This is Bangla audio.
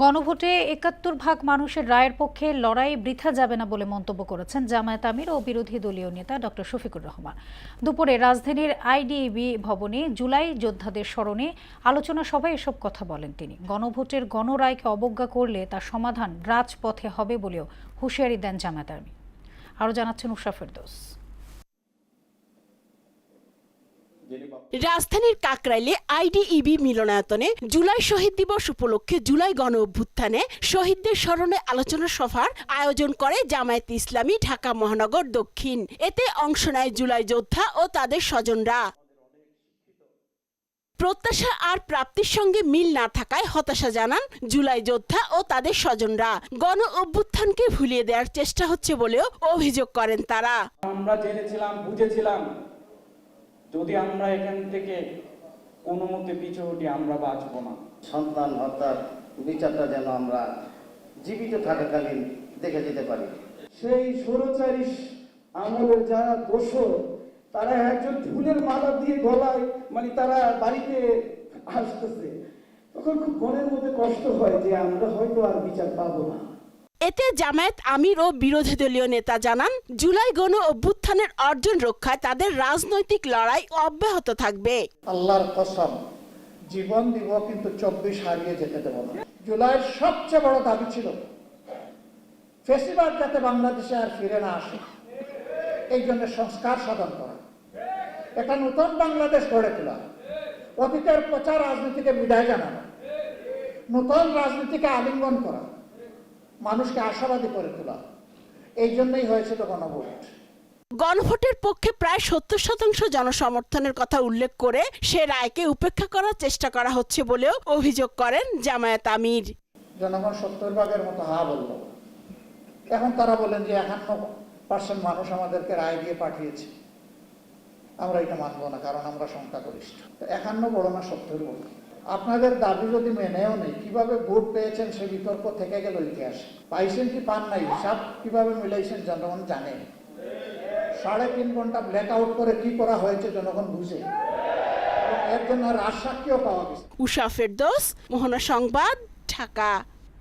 গণভোটে ৭১ ভাগ মানুষের রায়ের পক্ষে লড়াই বৃথা যাবে না বলে মন্তব্য করেছেন জামায়াত আমির ও বিরোধী দলীয় নেতা ডক্টর শফিকুর রহমান। দুপুরে রাজধানীর আইডিইবি ভবনে জুলাই যোদ্ধাদের স্মরণে আলোচনা সভায় এসব কথা বলেন তিনি। গণভোটের গণরায়কে অবজ্ঞা করলে তার সমাধান রাজপথে হবে বলেও হুঁশিয়ারি দেন জামায়াত আমির। আরও জানাচ্ছেন উষা ফেরদৌস। রাজধানীর কাকরাইলে আইডিইবি মিলনায়তনে জুলাই শহীদ দিবস উপলক্ষে জুলাই গণ অভ্যুত্থানে শহীদদের স্মরণে আলোচনা সভার আয়োজন করে জামায়াতে ইসলামী ঢাকা মহানগর দক্ষিণ। এতে অংশ নেয় জুলাই যোদ্ধা ও তাদের স্বজনরা। প্রত্যাশা আর প্রাপ্তির সঙ্গে মিল না থাকায় হতাশা জানান জুলাই যোদ্ধা ও তাদের স্বজনরা। গণ অভ্যুত্থানকে ভুলিয়ে দেওয়ার চেষ্টা হচ্ছে বলেও অভিযোগ করেন তারা। আমরা জেনেছিলাম, বুঝেছিলাম, যদি আমরা এখান থেকে কোনো মতে পিছু হটি আমরা বাঁচবো না। সন্তান হত্যার বিচারটা যেন আমরা জীবিত থাকাকালীন দেখে যেতে পারি। সেই স্বৈরাচারী আমলের যারা দোষর তারা একজন ফুলের মালা দিয়ে গলায় তারা বাড়িতে আসতেছে, তখন খুব মনের মধ্যে কষ্ট হয় যে আমরা হয়তো আর বিচার পাবো না। এতে জামায়াত আমির ও বিরোধী দলীয় নেতা জানান, জুলাই গণ অভ্যুত্থানের অর্জন রক্ষায় তাদের রাজনৈতিক লড়াই অব্যাহত থাকবে। আল্লাহর কসম, জীবন দিব কিন্তু 24 হারিয়ে যেতে দেব না। জুলাইয়ের সবচেয়ে বড় দাবি ছিল ফেসিবাদ যাতে বাংলাদেশে আর ফিরে না আসে, এই জন্য সংস্কার সাধন করা, একটা নতুন বাংলাদেশ গড়ে তোলা, অতীতের পচা রাজনীতিকে বিদায় জানানো, নতুন রাজনীতিকে আলিঙ্গন করা, মানুষকে আশাবাদী করে তোলা। এই জন্যই হয়েছিল গণভোট। গণভোটের পক্ষে প্রায় 70% জনসমর্থনের কথা উল্লেখ করে সে রায়কে উপেক্ষা করার চেষ্টা করা হচ্ছে বলেও অভিযোগ করেন জামায়াত আমির। জনগণ 70 ভাগের মতো হা বলল, এখন তারা বলেন যে 51% মানুষ আমাদেরকে রায় দিয়ে পাঠিয়েছে। আমরা এটা মানবো না, কারণ আমরা সংখ্যাগরিষ্ঠ। 51 বড় না 70 বড়। আপনাদের দাবি যদি মেনেও নেই, কিভাবে ভোট পেয়েছেন সে বিতর্ক থেকে গেল ইতিহাসে। পাইছেন কি পান নাই, হিসাব কিভাবে মিলাইছেন জনগণ জানে। 3.5 ঘন্টা ব্ল্যাক আউট করে কি করা হয়েছে জনগণ বুঝে, এর জন্য রাজসাক্ষীও পাওয়া গেছে। উষা ফেরদৌস, মোহনা সংবাদ, ঢাকা।